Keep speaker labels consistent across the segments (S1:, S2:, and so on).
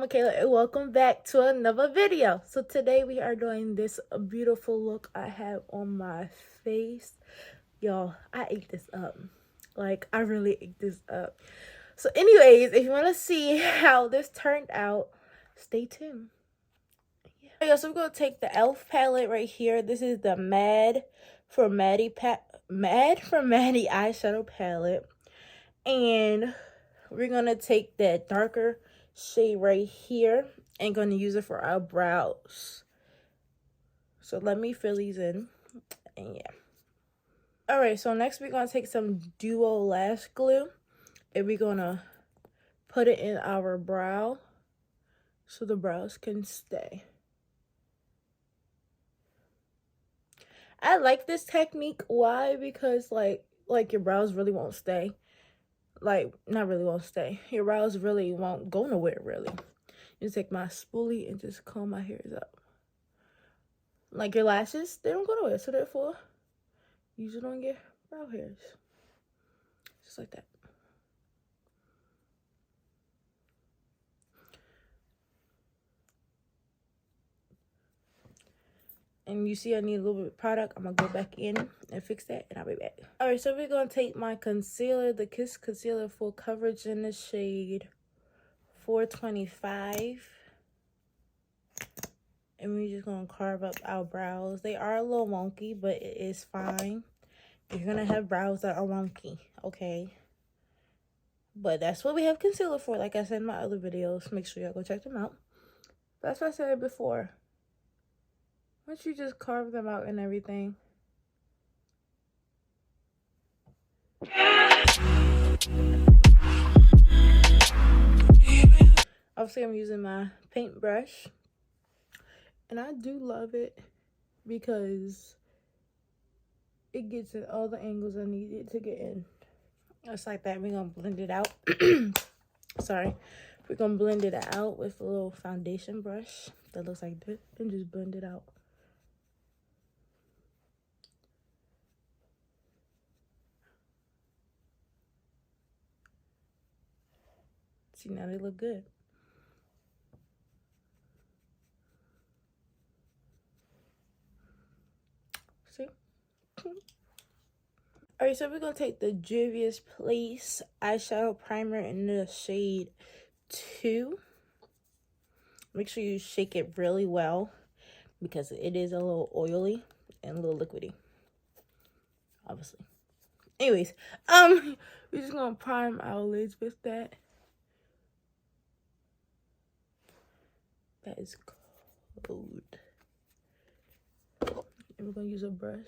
S1: Mikayla, and welcome back to another video. So today we are doing this beautiful look I have on my face. Y'all, I ate this up. Like, I really ate this up. So anyways, if you want to see how this turned out, stay tuned. Yeah, so we're going to take the e.l.f. palette right here. This is the Mad for Maddie eyeshadow palette. And we're going to take that darker shade right here and going to use it for our brows. So let me fill these in. And yeah. Alright, so next we're going to take some Duo Lash Glue. And we're going to put it in our brow so the brows can stay. I like this technique. Why? Because like your brows really won't stay. Like, not really won't stay. Your brows really won't go nowhere, really. You take my spoolie and just comb my hairs up. Like your lashes, they don't go nowhere. So therefore, use it on your brow hairs. Just like that. And you see I need a little bit of product. I'm going to go back in and fix that, and I'll be back. Alright, so we're going to take my concealer, the Kiss Concealer Full Coverage in the shade 425. And we're just going to carve up our brows. They are a little wonky, but it is fine. You're going to have brows that are wonky, okay? But that's what we have concealer for, like I said in my other videos. Make sure y'all go check them out. That's what I said before. Once you just carve them out and everything. Obviously, I'm using my paintbrush. And I do love it because it gets in all the angles I need it to get in. Just like that. We're going to blend it out. Sorry. We're going to blend it out with a little foundation brush that looks like this. And just blend it out. See, now they look good. See? Alright, so we're going to take the Juvia's Place eyeshadow primer in the shade 2. Make sure you shake it really well because it is a little oily and a little liquidy. Obviously. Anyways, we're just going to prime our lids with that. That is cold. And we're going to use a brush.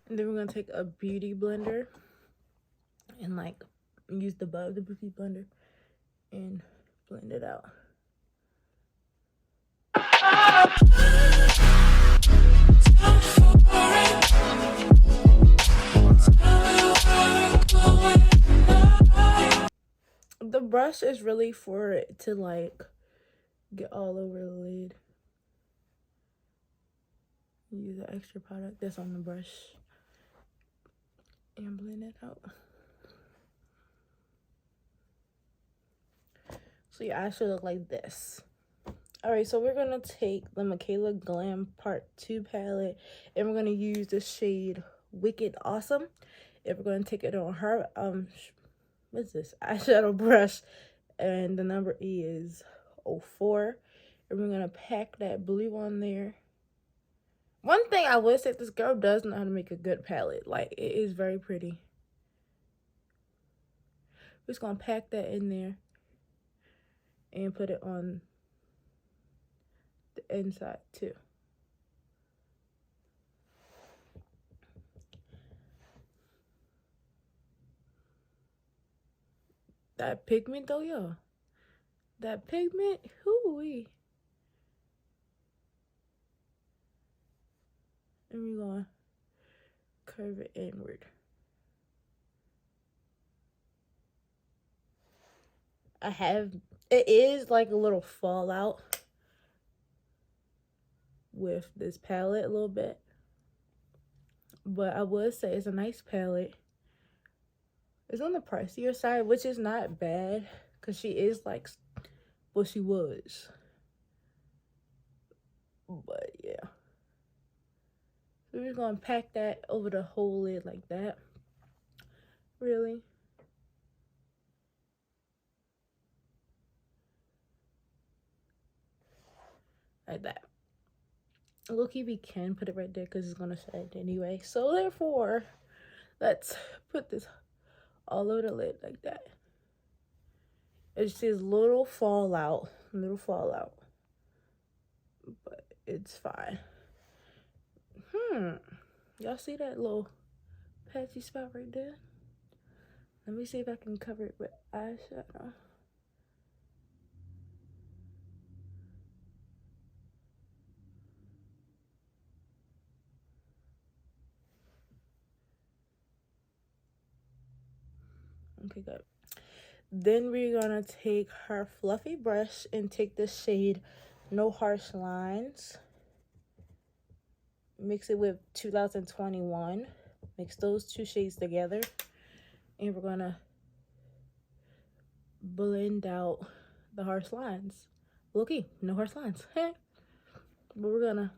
S1: And then we're going to take a beauty blender and like use the butt of the beauty blender and blend it out. The brush is really for it to like get all over the lid. Use the extra product that's on the brush and blend it out. So your eyes should look like this. Alright, so we're going to take the Mikayla Glam Part 2 palette and we're going to use the shade Wicked Awesome. And we're going to take it on her, what's this? Eyeshadow brush. And the number is 04. And we're going to pack that blue on there. One thing I would say, this girl does know how to make a good palette. Like, it is very pretty. We're just going to pack that in there and put it on the inside too. That pigment though, y'all. That pigment, hoo-wee. And we're going to curve it inward. it is like a little fallout with this palette a little bit. But I would say it's a nice palette. It's on the pricier side, which is not bad because she is like what she was. But yeah. So we're going to pack that over the whole lid like that. Really. Like that. Look, we can put it right there because it's going to set anyway. So therefore, let's put this all over the lid like that. It says little fallout. But it's fine. Y'all see that little patchy spot right there? Let me see if I can cover it with eyeshadow. Okay, good. Then we're gonna take her fluffy brush and take the shade No Harsh Lines. Mix it with 2021. Mix those two shades together. And we're gonna blend out the harsh lines. Looky, no harsh lines. But we're gonna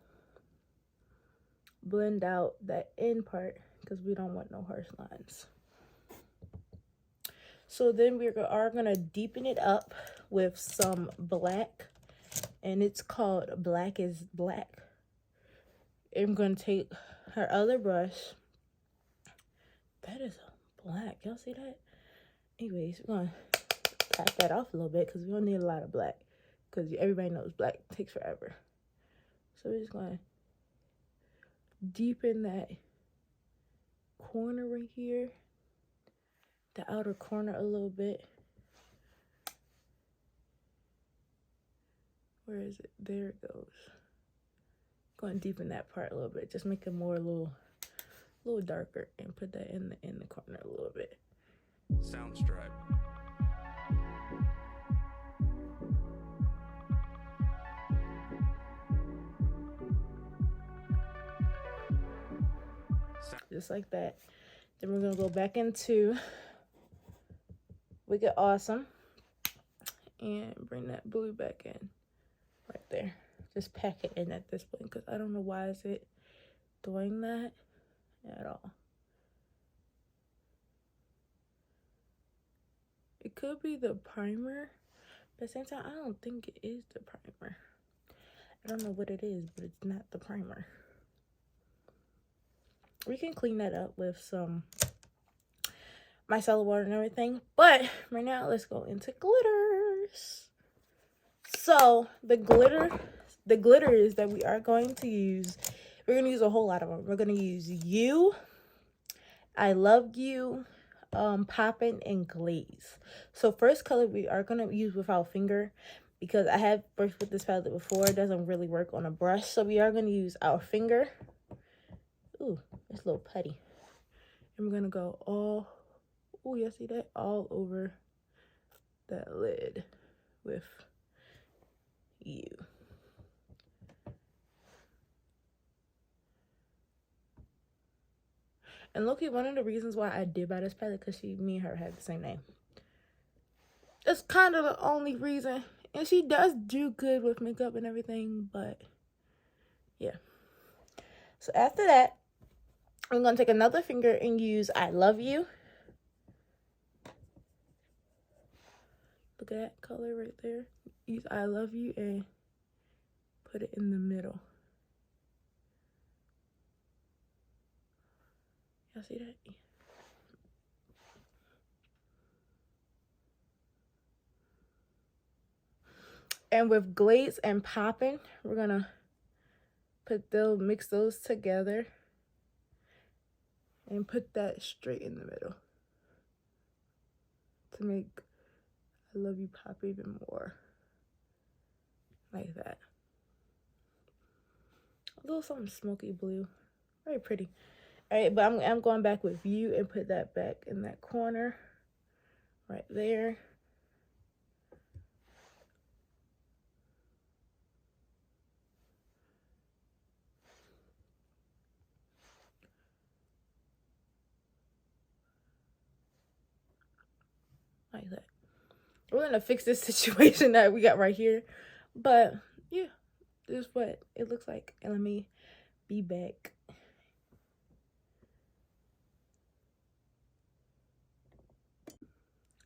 S1: blend out that end part because we don't want no harsh lines. So then we are gonna deepen it up with some black, and it's called Black is Black. I'm gonna take her other brush. That is black. Y'all see that? Anyways, we're gonna pack that off a little bit because we don't need a lot of black because everybody knows black takes forever. So we're just gonna deepen that corner right here, the outer corner a little bit. Where is it? There it goes. Going to deepen that part a little bit, just make it more a little darker, and put that in the corner a little bit.
S2: Soundstripe.
S1: Just like that. Then we're gonna go back into Wicked Awesome and bring that blue back in right there. Just pack it in at this point because I don't know why is it doing that at all. It could be the primer, but at the same time, I don't think it is the primer. I don't know what it is, but it's not the primer. We can clean that up with some micellar water and everything. But right now, let's go into glitters. So the glitters that we are going to use, we're going to use a whole lot of them. We're going to use You, I Love You, Poppin', and Glaze. So first color we are going to use with our finger because I have brushed with this palette before. It doesn't really work on a brush. So we are going to use our finger. Ooh, it's a little putty. And we're going to go all, ooh, y'all see that? All over that lid with You. And look-y, one of the reasons why I did buy this palette, because me and her had the same name. That's kind of the only reason. And she does do good with makeup and everything, but yeah. So after that, I'm going to take another finger and use I Love You. Look at that color right there. Use I Love You and put it in the middle. Y'all see that? Yeah. And with Glaze and Poppin', we're gonna mix those together and put that straight in the middle to make I Love You pop even more. Like that. A little something smoky blue. Very pretty. Alright, but I'm going back with You and put that back in that corner. Right there. we're gonna fix this situation that we got right here. But yeah, this is what it looks like. And let me be back.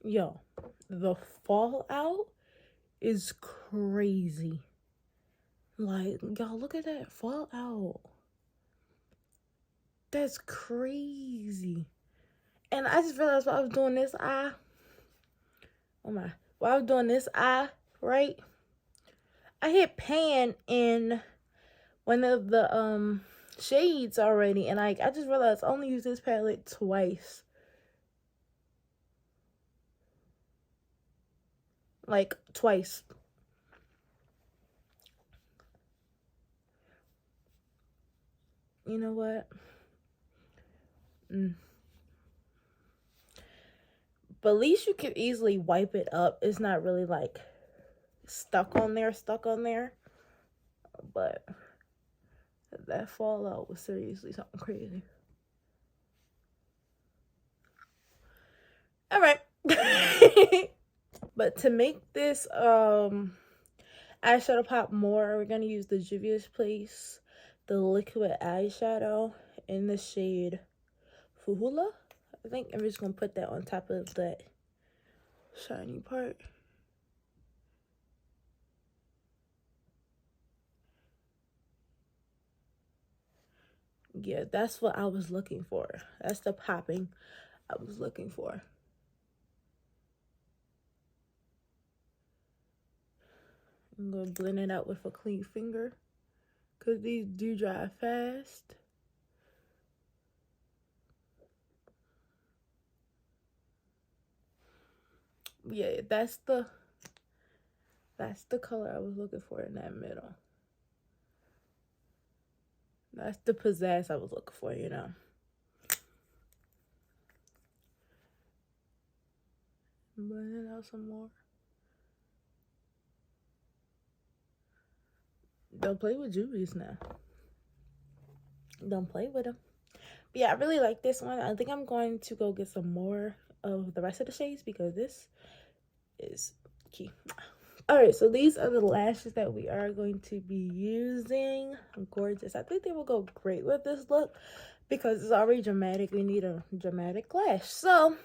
S1: Yo, the fallout is crazy. Like, y'all, look at that fallout. That's crazy. And I just realized while I was doing this eye, oh my, while I was doing this eye, right, I hit pan in one of the shades already, and I just realized I only used this palette twice. Like, twice. You know what? But at least you can easily wipe it up. It's not really like stuck on there. But that fallout was seriously something crazy. All right. But to make this eyeshadow pop more, we're gonna use the Juvia's Place, the liquid eyeshadow in the shade Fuhula. I think I'm just gonna put that on top of that shiny part. Yeah, that's what I was looking for. That's the popping I was looking for. I'm gonna blend it out with a clean finger because these do dry fast. Yeah, that's the color I was looking for in that middle. That's the pizzazz I was looking for, you know. Blend it out some more. Don't play with Juvies now. Don't play with them. But yeah, I really like this one. I think I'm going to go get some more of the rest of the shades because this is key. All right, so these are the lashes that we are going to be using. Gorgeous. I think they will go great with this look because it's already dramatic. We need a dramatic lash. So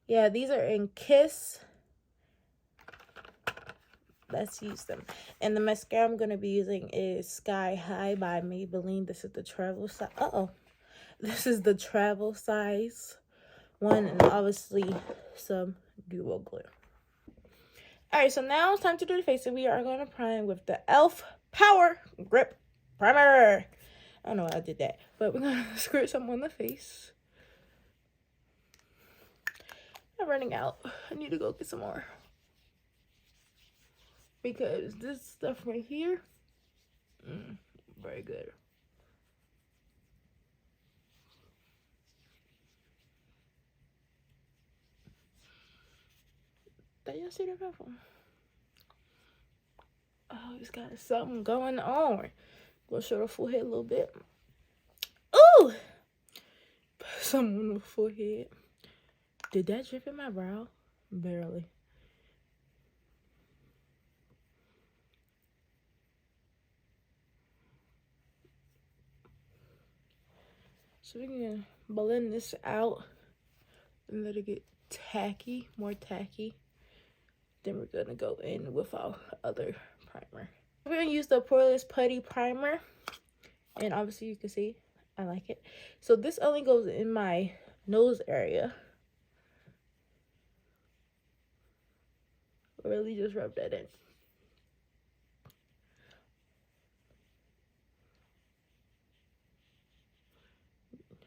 S1: yeah, these are in Kiss. Let's use them. And the mascara I'm going to be using is Sky High by Maybelline. This is the travel size. This is the travel size one, and obviously some duo glue. Alright, so now it's time to do the face. And we are going to prime with the e.l.f. Power Grip Primer. I don't know why I did that, but we're going to squirt some on the face. I'm running out. I need to go get some more. Because this stuff right here, very good. Did y'all see that purple? Oh, he's got something going on. We'll show the full head a little bit. Ooh! Something on the full head. Did that drip in my brow? Barely. So we can blend this out and let it get tacky, more tacky. Then we're gonna go in with our other primer. We're gonna use the Poreless Putty Primer. And obviously you can see I like it. So this only goes in my nose area. Really just rub that in.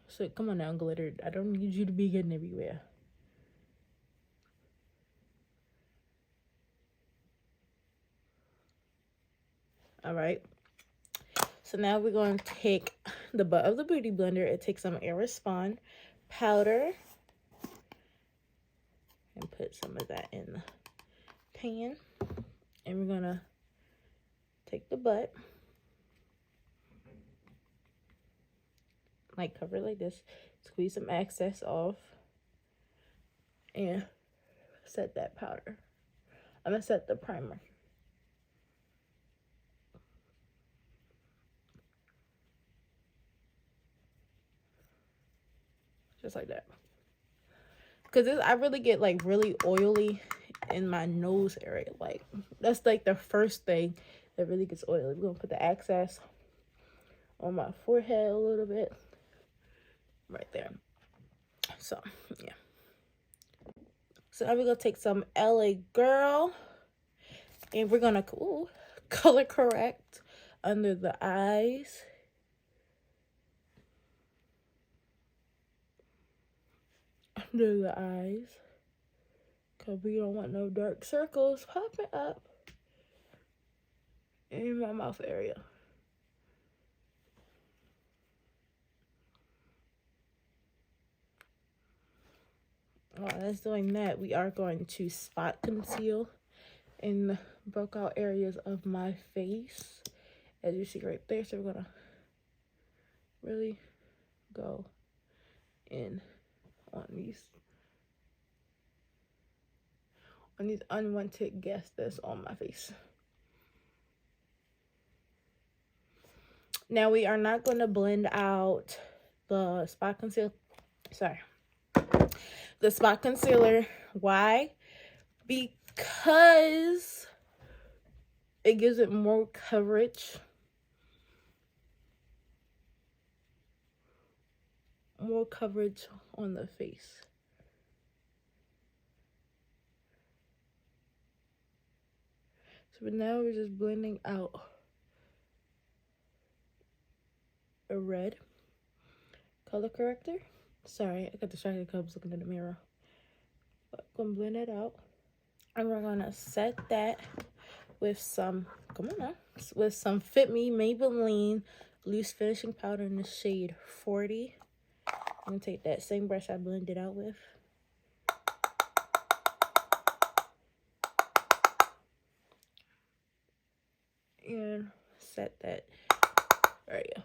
S1: So come on now, glitter. I don't need you to be getting everywhere. All right. So now we're going to take the butt of the Beauty Blender and take some Airspun powder and put some of that in the pan. And we're going to take the butt, like cover it like this, squeeze some excess off, and set that powder. I'm gonna set the primer. Just like that. Because I really get like really oily in my nose area. Like that's like the first thing that really gets oily. We're gonna put the excess on my forehead a little bit. Right there. So yeah. So now we're gonna take some LA Girl and we're gonna color correct under the eyes. Under the eyes. Because we don't want no dark circles popping up in my mouth area. While that's doing that, we are going to spot conceal in the broke out areas of my face. As you see right there. So we're going to really go in on these unwanted guests that's on my face. Now we are not going to blend out the spot concealer. The spot concealer. Why? Because it gives it more coverage. More coverage on the face. So now we're just blending out a red color corrector. Sorry, I got distracted because I was looking in the mirror. But I'm gonna blend it out. And we're gonna set that with some, with some Fit Me Maybelline loose finishing powder in the shade 40. I'm gonna take that same brush I blended out with. And set that area.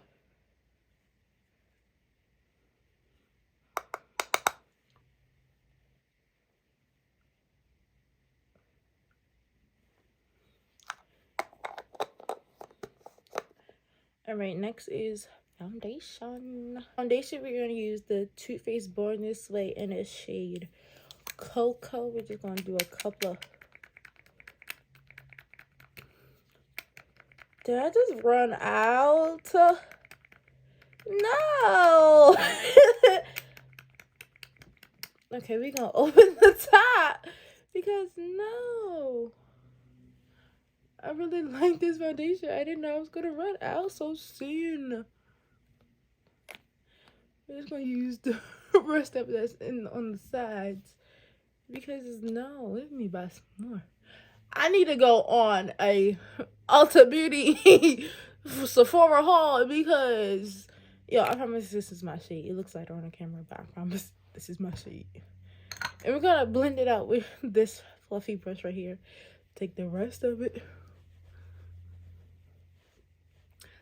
S1: Alright, next is foundation. Foundation, we're going to use the Too Faced Born This Way in a shade Cocoa. We're just going to do a couple of... Did I just run out? No! Okay, we're going to open the top. Because no. I really like this foundation. I didn't know I was going to run out so soon. I'm just going to use the rest of that's on the sides. Because no, let me buy some more. I need to go on a Ulta Beauty Sephora haul because, yo, I promise this is my shade. It looks lighter on the camera, but I promise this is my shade. And we're going to blend it out with this fluffy brush right here. Take the rest of it.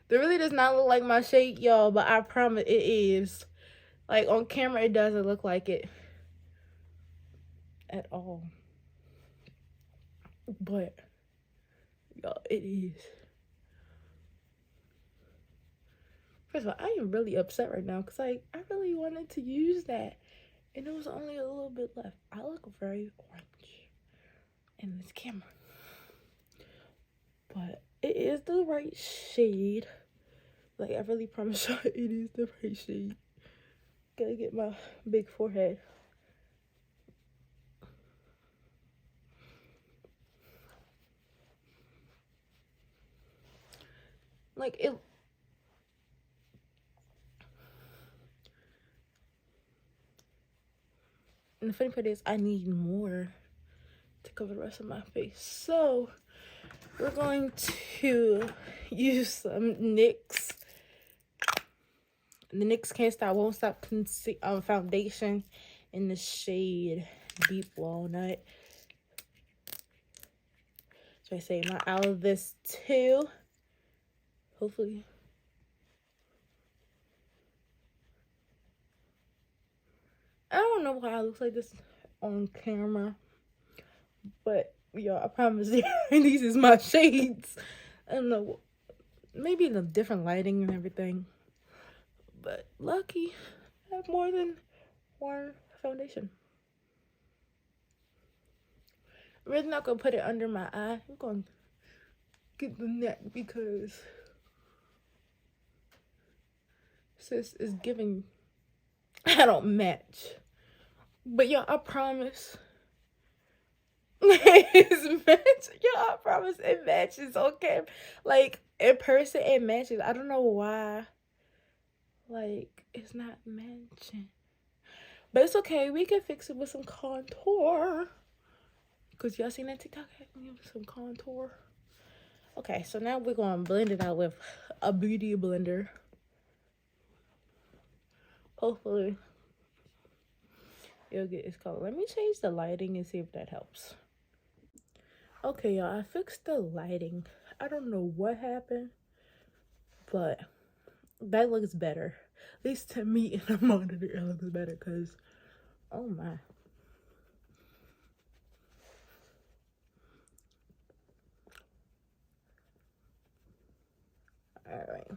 S1: It really does not look like my shade, y'all, but I promise it is. Like, on camera, it doesn't look like it at all. But, y'all, it is. First of all, I am really upset right now because I really wanted to use that. And there was only a little bit left. I look very orange in this camera. But it is the right shade. Like, I really promise y'all it is the right shade. Gotta get my big forehead. Like, it... And the funny part is, I need more to cover the rest of my face. So, we're going to use some NYX. The NYX Can't Stop, Won't Stop foundation in the shade Deep Walnut. So I say my out of this too. Hopefully. I don't know why it looks like this on camera. But Y'all, I promise you, these is my shades. I don't know, maybe the different lighting and everything. But lucky, I have more than one foundation. I'm really not gonna put it under my eye. I'm gonna get the neck because sis is giving. I don't match. But y'all, I promise. It's match. Y'all, I promise it matches. Okay, like in person it matches. I don't know why. Like it's not matching. But it's okay. We can fix it with some contour. Cause y'all seen that TikTok? Some contour. Okay, so now we're gonna blend it out with a beauty blender. Hopefully it'll get its color. Let me change the lighting and see if that helps. Okay, y'all, I fixed the lighting. I don't know what happened, but that looks better. At least to me in the monitor, it looks better because, oh my. Alright.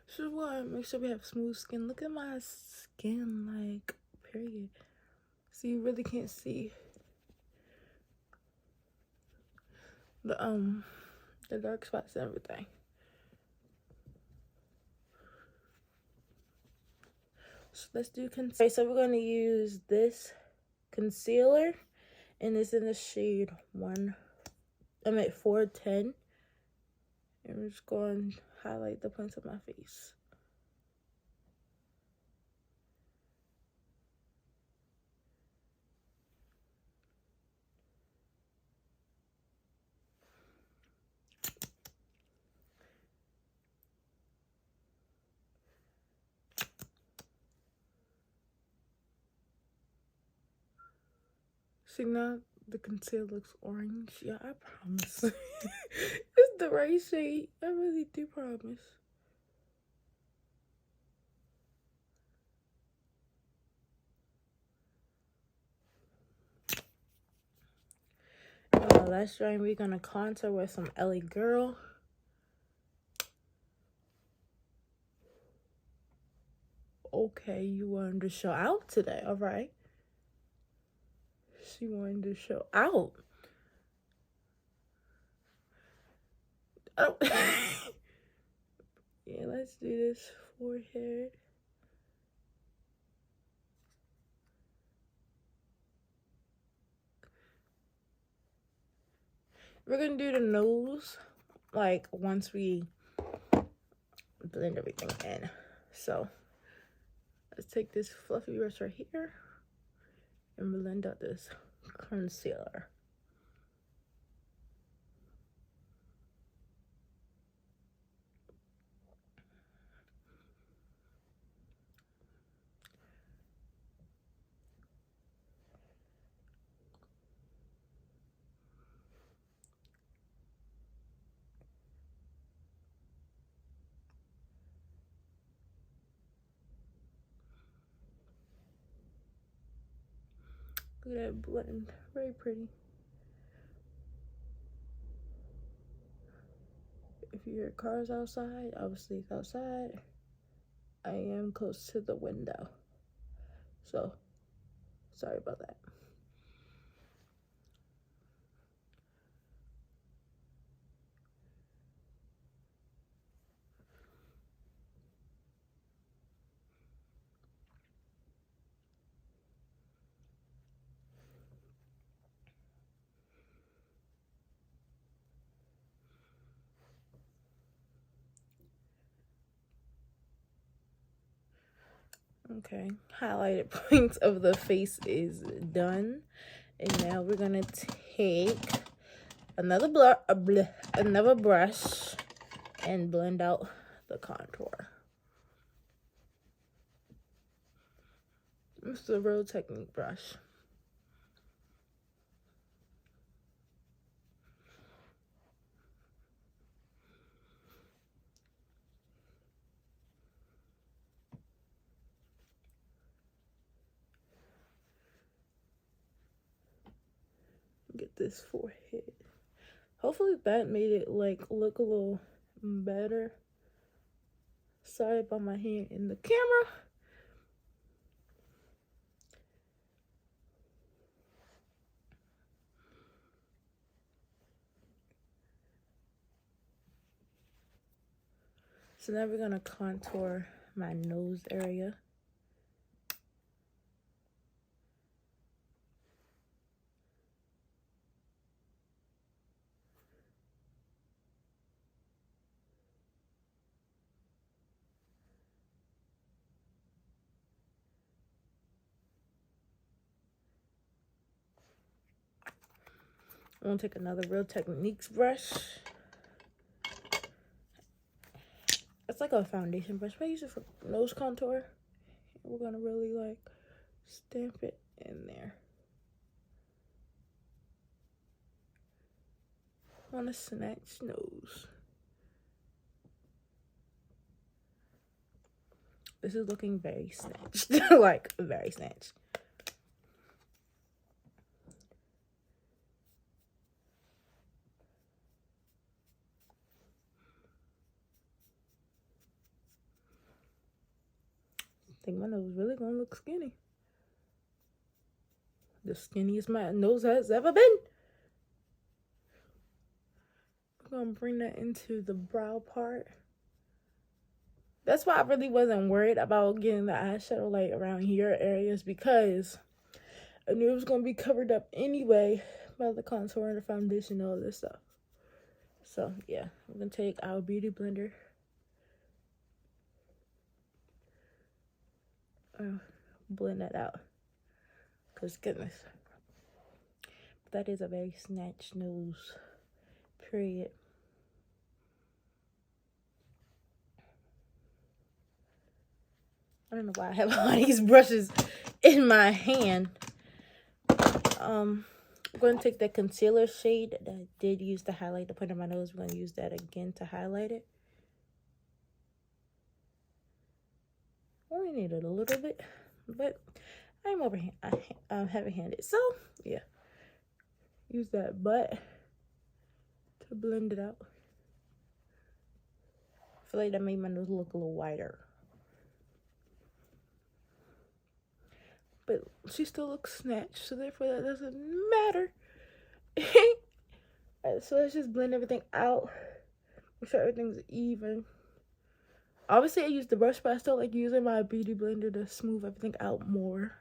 S1: So what? Make sure we have smooth skin. Look at my skin, like, period. So you really can't see the dark spots and everything. So let's do concealer. Okay, so we're gonna use this concealer, and it's in the shade 410. And we're just going to highlight the points of my face. See, now the concealer looks orange. Yeah, I promise. It's the right shade. I really do promise. Last round, we're going to contour with some Ellie Girl. Okay, you wanted to show out today. All right. She wanted to show out. Oh. Yeah, let's do this forehead. We're going to do the nose, like, once we blend everything in. So, let's take this fluffy brush right here and blend out this concealer. Look at that blend. Very pretty. If you hear cars outside, obviously it's outside. I am close to the window. So, sorry about that. Okay, highlighted points of the face is done. And now we're gonna take another brush and blend out the contour. It's the Real Technique brush. get this forehead. Hopefully that made it like look a little better. Sorry about my hand in the camera. So now we're gonna contour my nose area. I'm gonna take another Real Techniques brush. It's like a foundation brush, but I use it for nose contour. We're gonna really like stamp it in there. On a snatch nose. This is looking very snatched. Like very snatched. I think my nose is really gonna look skinny. The skinniest my nose has ever been. I'm gonna bring that into the brow part. That's why I really wasn't worried about getting the eyeshadow like around here areas, because I knew it was gonna be covered up anyway by the contour and the foundation and all this stuff. So yeah, I'm gonna take our beauty blender. Blend that out. Cause goodness, that is a very snatched nose. Period. I don't know why I have all these brushes in my hand. I'm going to take that concealer shade that I did use to highlight the point of my nose. We're going to use that again to highlight it. Only needed a little bit, but I'm heavy-handed. So, yeah. Use that butt to blend it out. I feel like that made my nose look a little wider. But she still looks snatched, so therefore that doesn't matter. Alright, so let's just blend everything out. Make sure everything's even. Obviously I use the brush, but I still like using my beauty blender to smooth everything out more.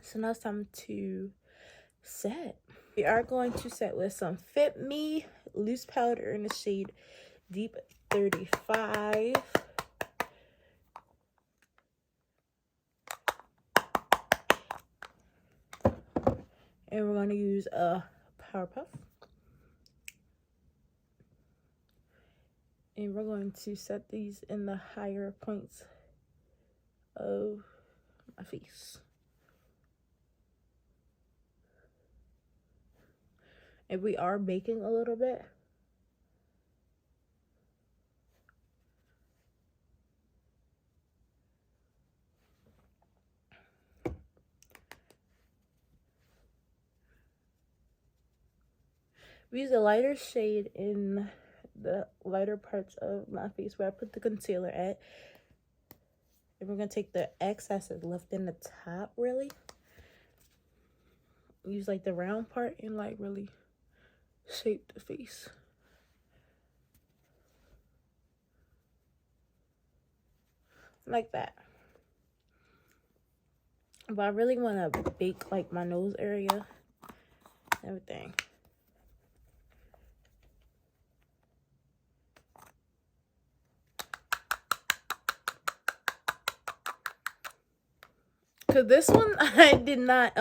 S1: So now it's time to set. We are going to set with some Fit Me loose powder in the shade Deep 35. And we're going to use a Power Puff. And we're going to set these in the higher points of my face. And we are baking a little bit. We use a lighter shade in the lighter parts of my face where I put the concealer at. And we're going to take the excess that's left in the top, really. Use like the round part and like really shape the face. Like that. But I really want to bake like my nose area. Everything. Cause this one I did not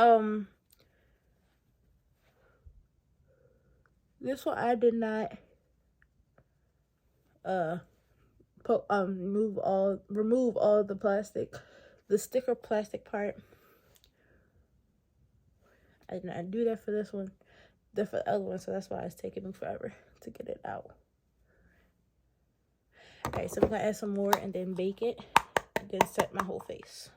S1: remove all the plastic, the sticker plastic part. I did not do that for this one, for the other one, so that's why it's taking me forever to get it out. Okay, so I'm gonna add some more and then bake it and then set my whole face.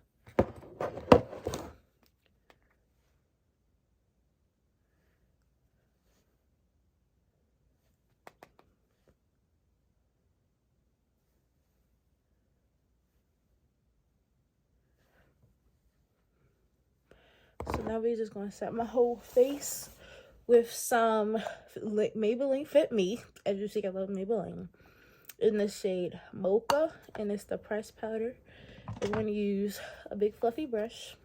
S1: So now we're just going to set my whole face with some Maybelline Fit Me. As you see, I love Maybelline. In the shade Mocha, and it's the pressed powder. We're going to use a big fluffy brush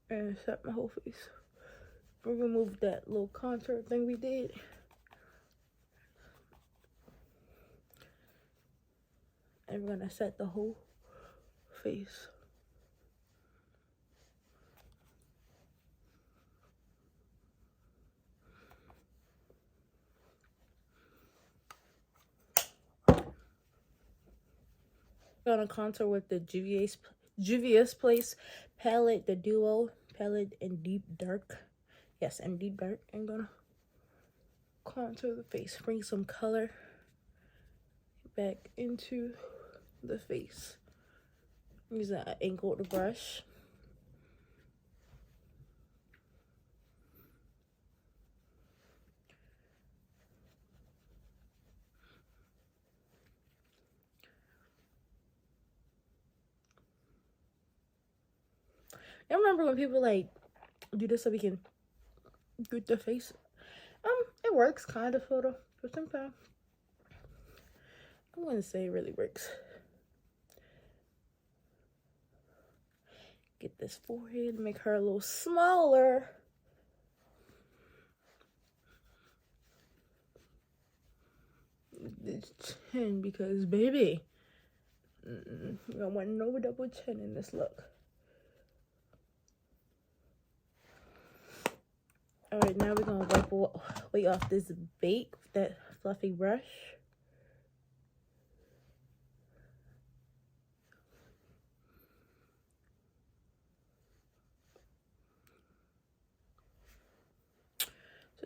S1: and set my whole face. We're going to remove that little contour thing we did. And we're going to set the whole face. Gonna contour with the Juvia's Place palette, the Duo palette in Deep Dark. Yes, in Deep Dark. I'm gonna contour the face, bring some color back into the face. Using an angled brush. I remember when people like do this so we can get the face. It works kind of for sometimes. I wouldn't say it really works. Get this forehead, make her a little smaller. This chin, because baby, you don't want no double chin in this look. Alright, now we're gonna wipe away off this bait with that fluffy brush.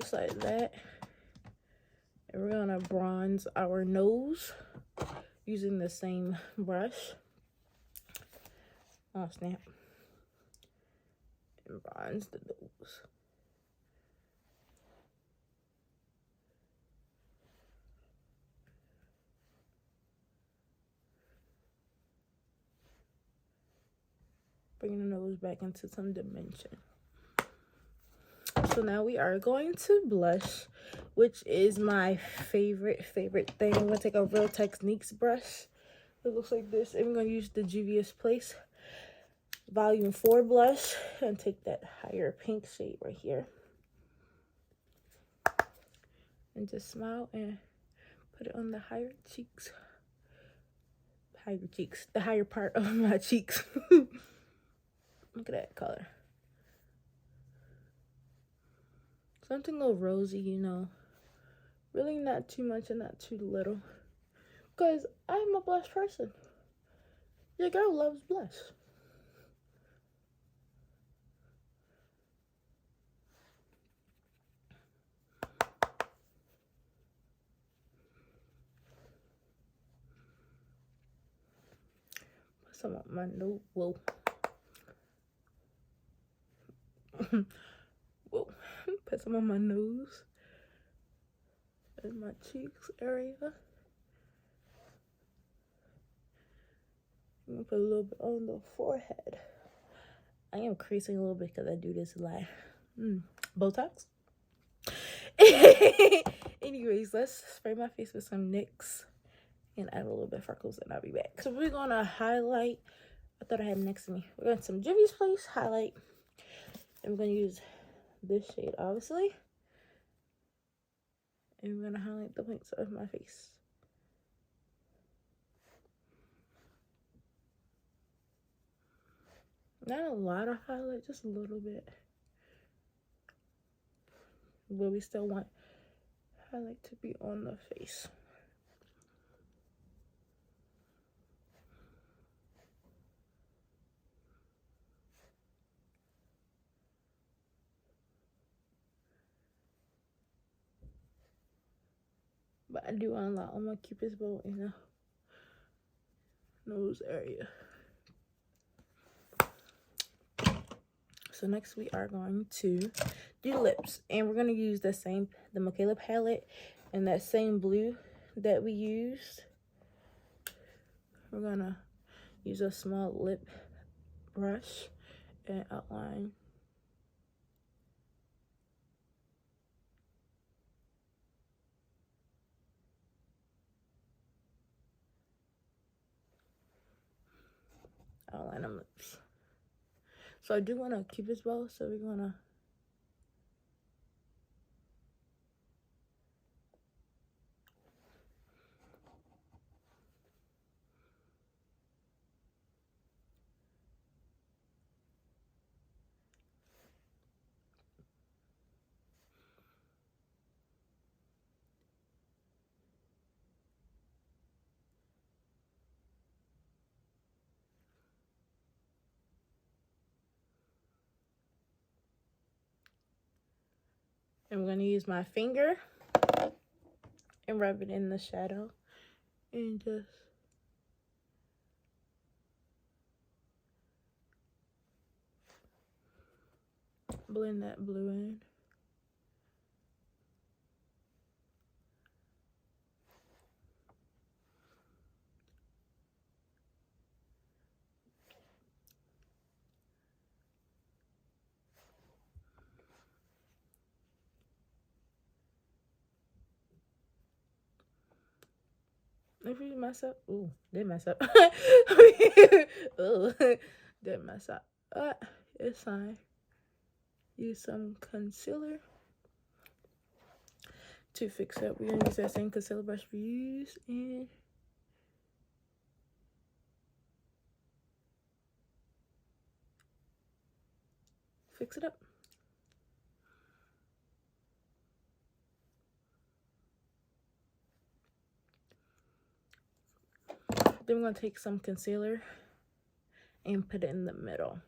S1: Just like that. And we're gonna bronze our nose using the same brush. Oh snap. And bronze the nose. Bringing the nose back into some dimension. So now we are going to blush, which is my favorite thing. I'm gonna take a Real Techniques brush. It looks like this. And I'm gonna use the Juvia's Place Volume 4 blush and take that higher pink shade right here. And just smile and put it on the higher cheeks. The higher part of my cheeks. Look at that color. Something a little rosy, you know. Really not too much and not too little. Because I'm a blush person. Your girl loves blush. Put some on my nose. Whoa. Whoa. Put some on my nose and my cheeks area. I'm gonna put a little bit on the forehead. I am creasing a little bit because I do this a lot. Botox. Anyways, let's spray my face with some NYX and add a little bit of freckles, and I'll be back. So we're gonna highlight. I thought I had next to me. We're going to some Juvia's Place highlight. And we're going to use this shade, obviously. And we're going to highlight the points of my face. Not a lot of highlight, just a little bit. But we still want highlight to be on the face. But I do want a lot on my Cupid's bow in the nose area. So next we are going to do lips. And we're going to use the Mikayla palette and that same blue that we used. We're going to use a small lip brush and outline. Outline them lips. So I do want to keep his bow, so we're gonna I'm gonna use my finger and rub it in the shadow and just blend that blue in. If you mess up, ooh, did mess up. Ooh, did mess up. But it's fine. Use some concealer to fix it. We're gonna use that same concealer brush we used and fix it up. Then we're gonna take some concealer and put it in the middle.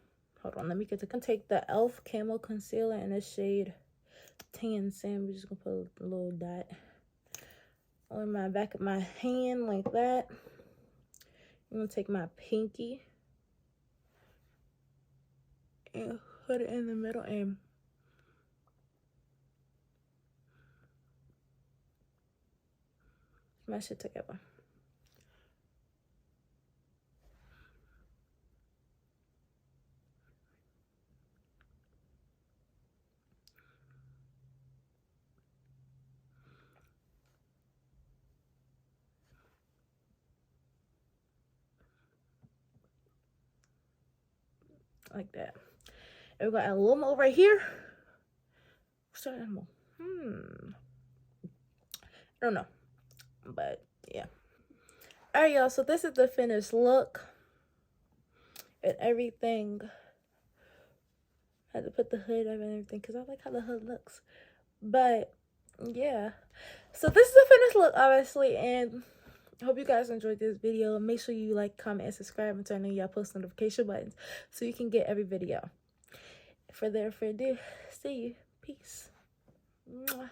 S1: Hold on, let me get to take the e.l.f. Camo Concealer in the shade Tan Sand. We're just gonna put a little dot on my back of my hand like that. I'm gonna take my pinky and put it in the middle and smash it together. Like that. And we got a little more right here. What's that animal? I don't know. But yeah. Alright, y'all. So this is the finished look. And everything. I had to put the hood up and everything because I like how the hood looks. But yeah. So this is the finished look, obviously. And I hope you guys enjoyed this video. Make sure you like, comment, and subscribe, and turn on your post notification buttons so you can get every video. Further ado, see you. Peace. Mwah.